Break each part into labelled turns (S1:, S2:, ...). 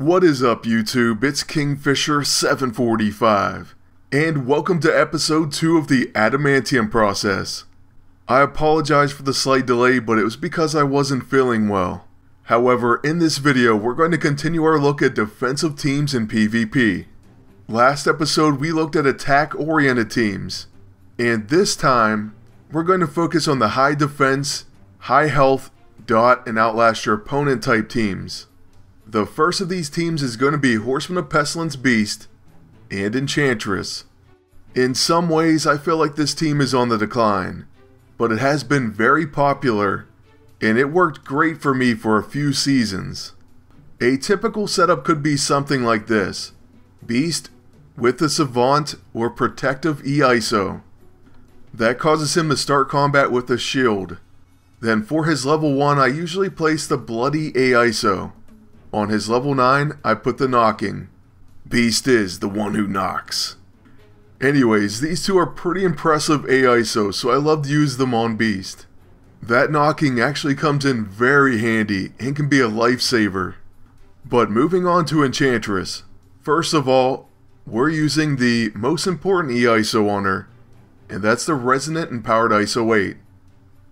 S1: What is up, YouTube? It's Kingfisher745, and welcome to episode 2 of the Adamantium process. I apologize for the slight delay, but it was because I wasn't feeling well. However, in this video, we're going to continue our look at defensive teams in PvP. Last episode, we looked at attack-oriented teams, and this time, we're going to focus on the high defense, high health, dot, and outlast your opponent type teams. The first of these teams is going to be Horseman of Pestilence Beast and Enchantress. In some ways, I feel like this team is on the decline, but it has been very popular, and it worked great for me for a few seasons. A typical setup could be something like this: Beast with the Savant or Protective E-ISO. That causes him to start combat with a shield. Then for his level 1, I usually place the Bloody A-ISO. On his level 9, I put the Knocking. Beast is the one who knocks. Anyways, these two are pretty impressive A-ISO, so I love to use them on Beast. That Knocking actually comes in very handy and can be a lifesaver. But moving on to Enchantress. First of all, we're using the most important E-ISO on her, and that's the Resonant Empowered ISO 8.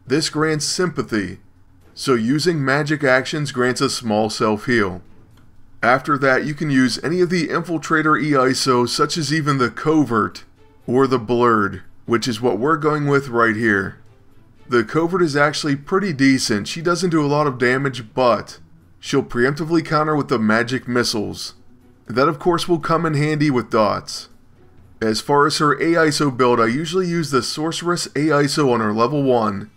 S1: This grants Sympathy, so using magic actions grants a small self-heal. After that, you can use any of the Infiltrator E-ISO, such as even the Covert or the Blurred, which is what we're going with right here. The Covert is actually pretty decent. She doesn't do a lot of damage, but she'll preemptively counter with the magic missiles. That of course will come in handy with dots. As far as her A-ISO build, I usually use the Sorceress A-ISO on her level 1,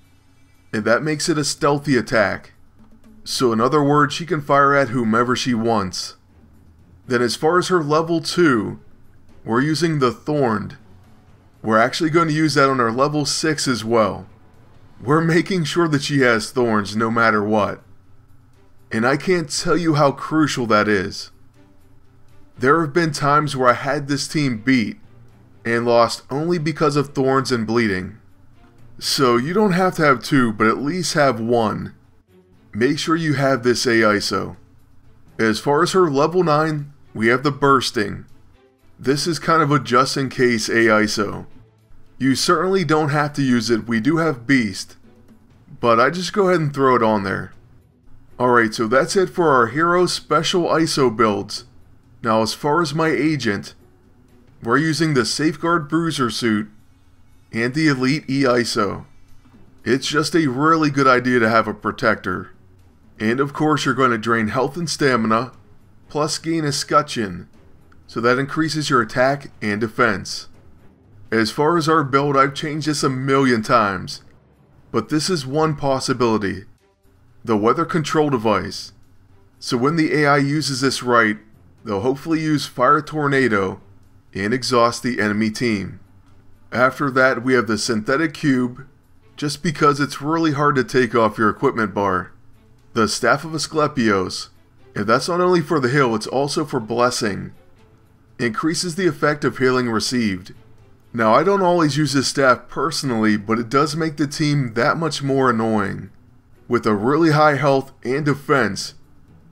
S1: and that makes it a stealthy attack. So in other words, she can fire at whomever she wants. Then as far as her level 2, we're using the Thorned. We're actually going to use that on her level 6 as well. We're making sure that she has thorns no matter what. And I can't tell you how crucial that is. There have been times where I had this team beat and lost only because of thorns and bleeding. So you don't have to have 2, but at least have 1. Make sure you have this A-ISO. As far as her level 9, we have the Bursting. This is kind of a just in case A-ISO. You certainly don't have to use it, we do have Beast, but I just go ahead and throw it on there. Alright, so that's it for our hero special ISO builds. Now as far as my agent, we're using the Safeguard Bruiser suit and the Elite E-ISO. It's just a really good idea to have a protector. And of course you're going to drain health and stamina, plus gain escutcheon, so that increases your attack and defense. As far as our build, I've changed this a million times, but this is one possibility: the weather control device. So when the AI uses this right, they'll hopefully use Fire Tornado and exhaust the enemy team. After that, we have the Synthetic Cube, just because it's really hard to take off your equipment bar. The Staff of Asclepios, and that's not only for the heal, it's also for blessing. Increases the effect of healing received. Now I don't always use this staff personally, but it does make the team that much more annoying. With a really high health and defense,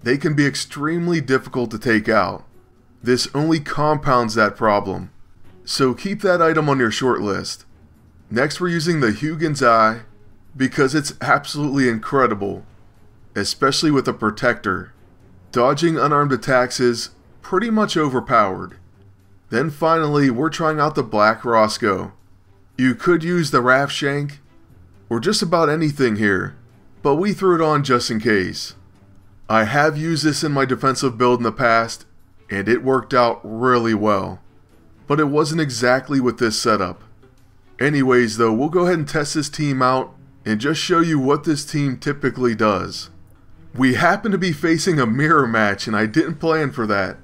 S1: they can be extremely difficult to take out. This only compounds that problem, so keep that item on your short list. Next, we're using the Hugin's Eye because it's absolutely incredible, especially with a protector. Dodging unarmed attacks is pretty much overpowered. Then finally, we're trying out the Black Roscoe. You could use the Raft Shank or just about anything here, but we threw it on just in case. I have used this in my defensive build in the past, and it worked out really well. But it wasn't exactly with this setup. Anyways though, we'll go ahead and test this team out and just show you what this team typically does. We happen to be facing a mirror match and I didn't plan for that.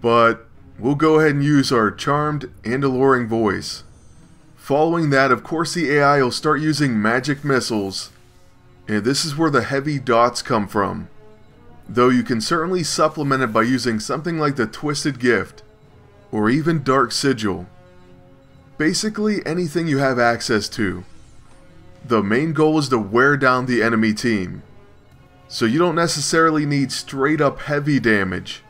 S1: But we'll go ahead and use our Charmed and Alluring Voice. Following that, of course the AI will start using magic missiles, and this is where the heavy dots come from. Though you can certainly supplement it by using something like the Twisted Gift, or even Dark Sigil. Basically anything you have access to. The main goal is to wear down the enemy team. So you don't necessarily need straight up heavy damage,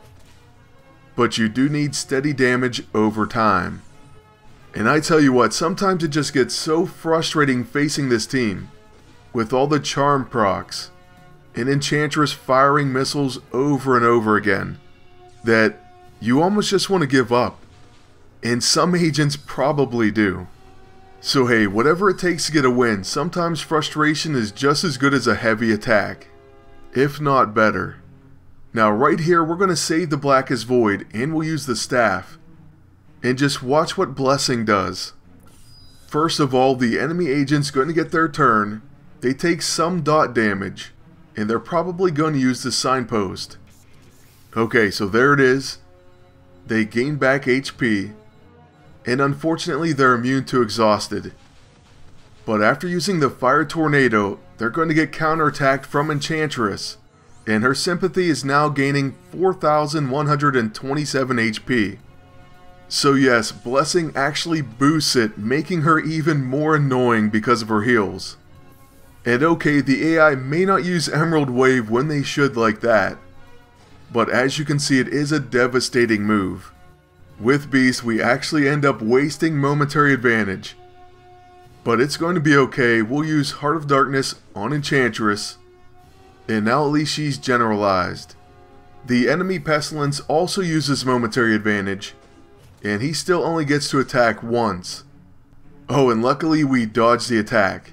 S1: but you do need steady damage over time. And I tell you what, sometimes it just gets so frustrating facing this team, with all the charm procs, and Enchantress firing missiles over and over again, that you almost just want to give up. And some agents probably do. So hey, whatever it takes to get a win, sometimes frustration is just as good as a heavy attack, if not better. Now right here we're going to save the Blackest Void and we'll use the staff. And just watch what Blessing does. First of all, the enemy agent's going to get their turn, they take some dot damage, and they're probably going to use the Signpost. Okay, so there it is. They gain back HP, and unfortunately they're immune to Exhausted. But after using the Fire Tornado, they're going to get counterattacked from Enchantress, and her sympathy is now gaining 4,127 HP. So yes, Blessing actually boosts it, making her even more annoying because of her heals. And okay, the AI may not use Emerald Wave when they should like that, but as you can see, it is a devastating move. With Beast, we actually end up wasting Momentary Advantage. But it's going to be okay, we'll use Heart of Darkness on Enchantress, and now at least she's generalized. The enemy Pestilence also uses Momentary Advantage, and he still only gets to attack once. Oh, and luckily we dodged the attack.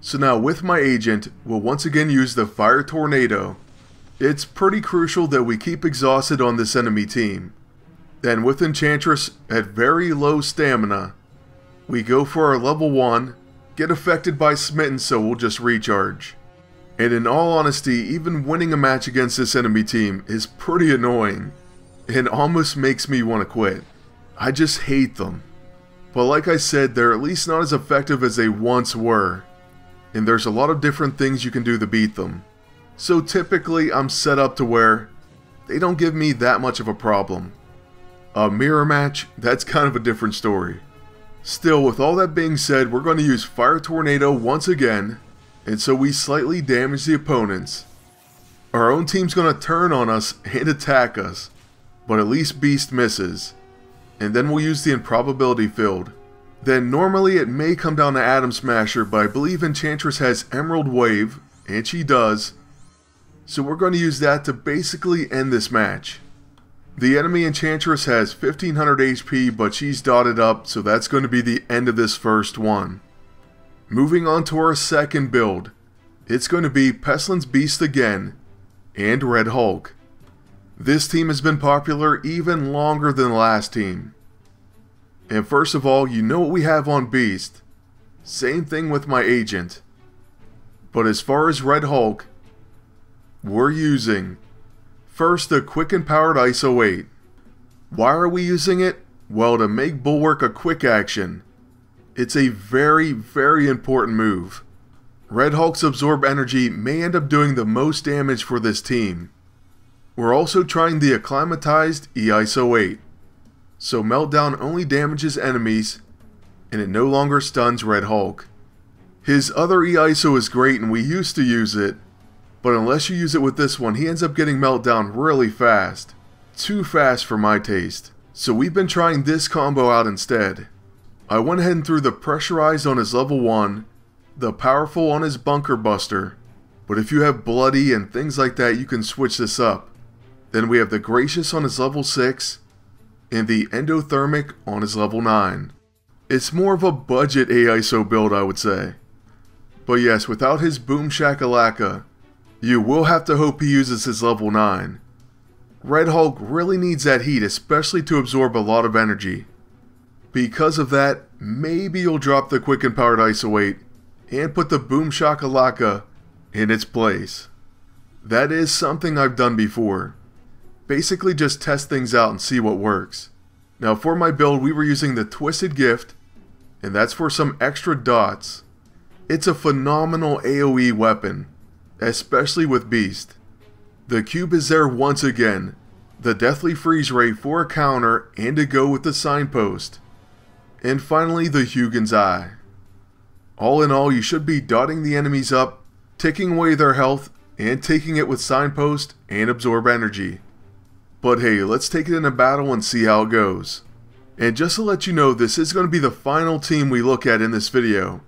S1: So now with my agent, we'll once again use the Fire Tornado. It's pretty crucial that we keep exhausted on this enemy team. Then with Enchantress at very low stamina, we go for our level 1, get affected by Smitten so we'll just recharge. And in all honesty, even winning a match against this enemy team is pretty annoying, and almost makes me want to quit. I just hate them. But like I said, they're at least not as effective as they once were, and there's a lot of different things you can do to beat them. So typically I'm set up to where they don't give me that much of a problem. A mirror match, that's kind of a different story. Still, with all that being said, we're going to use Fire Tornado once again, and so we slightly damage the opponents. Our own team's going to turn on us and attack us, but at least Beast misses. And then we'll use the Improbability Field. Then normally it may come down to Atom Smasher, but I believe Enchantress has Emerald Wave, and she does. So we're going to use that to basically end this match. The enemy Enchantress has 1500 HP, but she's dotted up, so that's going to be the end of this first one. Moving on to our second build. It's going to be Pestilence Beast again, and Red Hulk. This team has been popular even longer than the last team. And first of all, you know what we have on Beast. Same thing with my agent. But as far as Red Hulk, we're using first the Quick and Powered ISO 8. Why are we using it? Well, to make Bulwark a quick action. It's a very, very important move. Red Hulk's Absorb Energy may end up doing the most damage for this team. We're also trying the acclimatized E-ISO 8. So Meltdown only damages enemies, and it no longer stuns Red Hulk. His other E-ISO is great and we used to use it, but unless you use it with this one, he ends up getting Meltdown really fast. Too fast for my taste. So we've been trying this combo out instead. I went ahead and threw the Pressurized on his level 1, the Powerful on his Bunker Buster, but if you have Bloody and things like that, you can switch this up. Then we have the Gracious on his level 6, and the Endothermic on his level 9. It's more of a budget AISO build, I would say. But yes, without his Boom Shakalaka, you will have to hope he uses his level 9. Red Hulk really needs that heat, especially to absorb a lot of energy. Because of that, maybe you'll drop the Quick and Powered ISO 8 and put the Boom Shakalaka in its place. That is something I've done before. Basically just test things out and see what works. Now for my build, we were using the Twisted Gift, and that's for some extra dots. It's a phenomenal AoE weapon, especially with Beast. The cube is there once again, the Deathly Freeze Ray for a counter and to go with the Signpost. And finally the Hugin's Eye. All in all, you should be dotting the enemies up, ticking away their health, and taking it with Signpost and Absorb Energy. But hey, let's take it in a battle and see how it goes. And just to let you know, this is going to be the final team we look at in this video.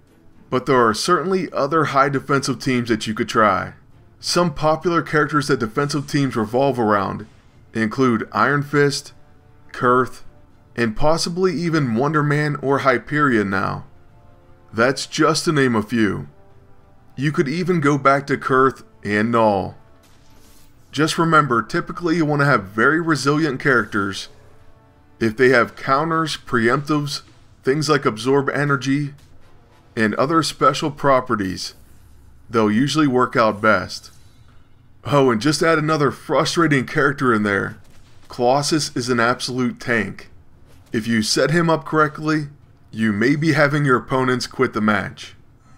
S1: But there are certainly other high defensive teams that you could try. Some popular characters that defensive teams revolve around include Iron Fist, Kurth, and possibly even Wonder Man or Hyperion now. That's just to name a few. You could even go back to Kurth and Null. Just remember, typically you want to have very resilient characters. If they have counters, preemptives, things like Absorb Energy, and other special properties, they'll usually work out best. Oh, and just add another frustrating character in there. Colossus is an absolute tank. If you set him up correctly, you may be having your opponents quit the match.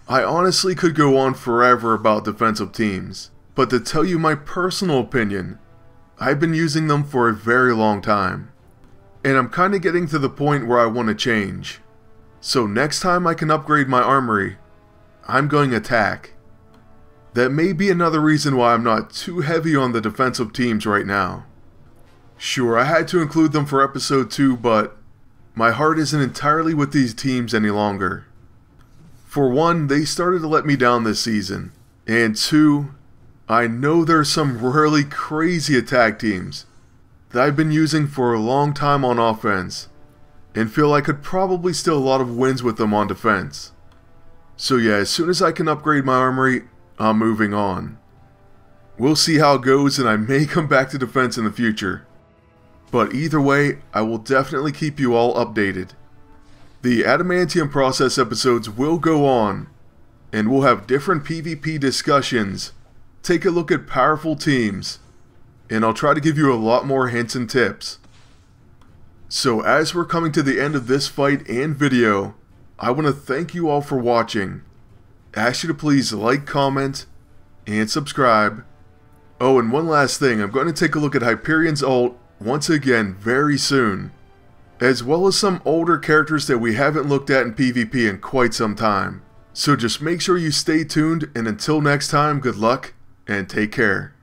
S1: I honestly could go on forever about defensive teams, but to tell you my personal opinion, I've been using them for a very long time. And I'm kinda getting to the point where I want to change. So next time I can upgrade my armory, I'm going attack. That may be another reason why I'm not too heavy on the defensive teams right now. Sure, I had to include them for episode 2, but my heart isn't entirely with these teams any longer. For one, they started to let me down this season. And 2, I know there's some really crazy attack teams that I've been using for a long time on offense, and feel I could probably steal a lot of wins with them on defense. So yeah, as soon as I can upgrade my armory, I'm moving on. We'll see how it goes, and I may come back to defense in the future. But either way, I will definitely keep you all updated. The Adamantium process episodes will go on, and we'll have different PvP discussions, take a look at powerful teams, and I'll try to give you a lot more hints and tips. So as we're coming to the end of this fight and video, I want to thank you all for watching. Ask you to please like, comment, and subscribe. Oh, and one last thing, I'm going to take a look at Hyperion's ult once again very soon, as well as some older characters that we haven't looked at in PvP in quite some time. So just make sure you stay tuned, and until next time, good luck and take care.